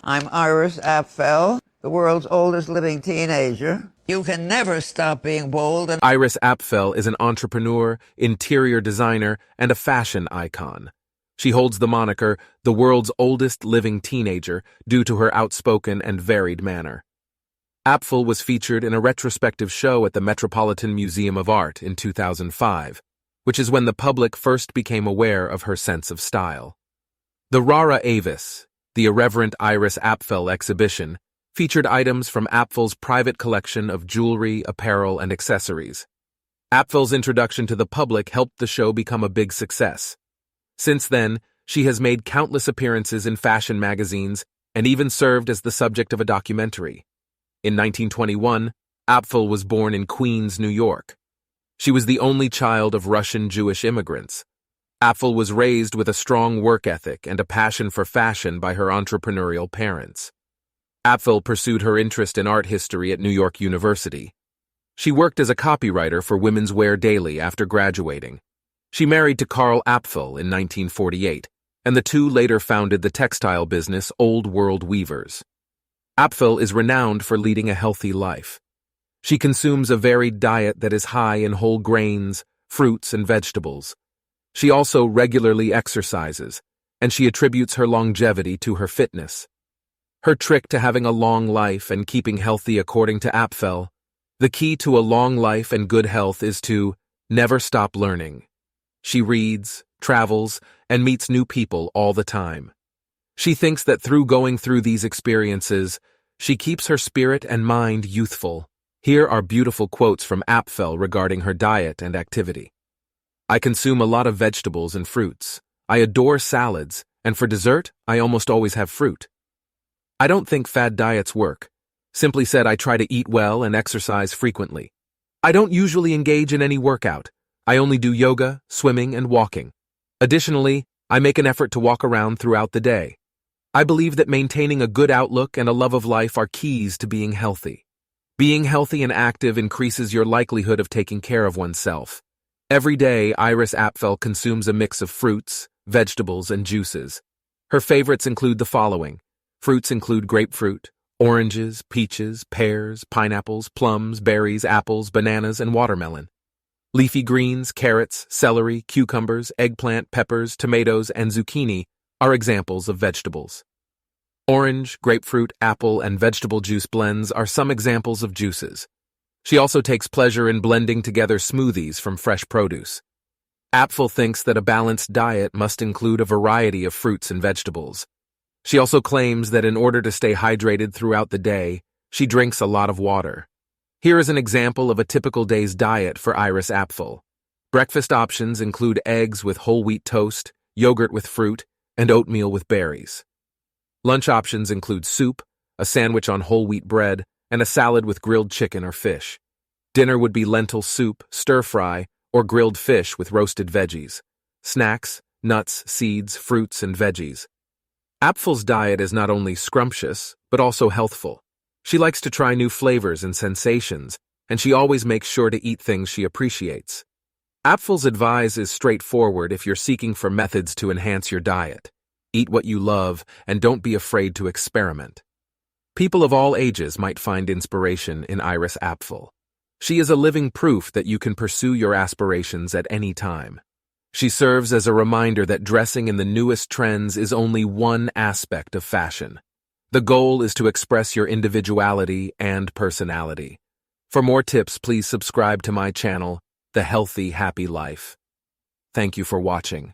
I'm Iris Apfel, the world's oldest living teenager. You can never stop being bold and Iris Apfel is an entrepreneur, interior designer, and a fashion icon. She holds the moniker, the world's oldest living teenager, due to her outspoken and varied manner. Apfel was featured in a retrospective show at the Metropolitan Museum of Art in 2005, which is when the public first became aware of her sense of style. The Rara Avis, the irreverent Iris Apfel exhibition, featured items from Apfel's private collection of jewelry, apparel, and accessories. Apfel's introduction to the public helped the show become a big success. Since then, she has made countless appearances in fashion magazines and even served as the subject of a documentary. In 1921, Apfel was born in Queens, New York. She was the only child of Russian Jewish immigrants. Apfel was raised with a strong work ethic and a passion for fashion by her entrepreneurial parents. Apfel pursued her interest in art history at New York University. She worked as a copywriter for Women's Wear Daily after graduating. She married to Carl Apfel in 1948, and the two later founded the textile business Old World Weavers. Apfel is renowned for leading a healthy life. She consumes a varied diet that is high in whole grains, fruits, and vegetables. She also regularly exercises, and she attributes her longevity to her fitness. Her trick to having a long life and keeping healthy, according to Apfel, the key to a long life and good health is to never stop learning. She reads, travels, and meets new people all the time. She thinks that through going through these experiences, she keeps her spirit and mind youthful. Here are beautiful quotes from Apfel regarding her diet and activity. I consume a lot of vegetables and fruits. I adore salads, and for dessert, I almost always have fruit. I don't think fad diets work. Simply said, I try to eat well and exercise frequently. I don't usually engage in any workout. I only do yoga, swimming, and walking. Additionally, I make an effort to walk around throughout the day. I believe that maintaining a good outlook and a love of life are keys to being healthy. Being healthy and active increases your likelihood of taking care of oneself. Every day, Iris Apfel consumes a mix of fruits, vegetables, and juices. Her favorites include the following. Fruits include grapefruit, oranges, peaches, pears, pineapples, plums, berries, apples, bananas, and watermelon. Leafy greens, carrots, celery, cucumbers, eggplant, peppers, tomatoes, and zucchini are examples of vegetables. Orange, grapefruit, apple, and vegetable juice blends are some examples of juices. She also takes pleasure in blending together smoothies from fresh produce. Apfel thinks that a balanced diet must include a variety of fruits and vegetables. She also claims that in order to stay hydrated throughout the day, she drinks a lot of water. Here is an example of a typical day's diet for Iris Apfel. Breakfast options include eggs with whole wheat toast, yogurt with fruit, and oatmeal with berries. Lunch options include soup, a sandwich on whole wheat bread, and a salad with grilled chicken or fish. Dinner would be lentil soup, stir-fry, or grilled fish with roasted veggies. Snacks, nuts, seeds, fruits, and veggies. Apfel's diet is not only scrumptious, but also healthful. She likes to try new flavors and sensations, and she always makes sure to eat things she appreciates. Apfel's advice is straightforward if you're seeking for methods to enhance your diet. Eat what you love, and don't be afraid to experiment. People of all ages might find inspiration in Iris Apfel. She is a living proof that you can pursue your aspirations at any time. She serves as a reminder that dressing in the newest trends is only one aspect of fashion. The goal is to express your individuality and personality. For more tips, please subscribe to my channel, The Healthy, Happy Life. Thank you for watching.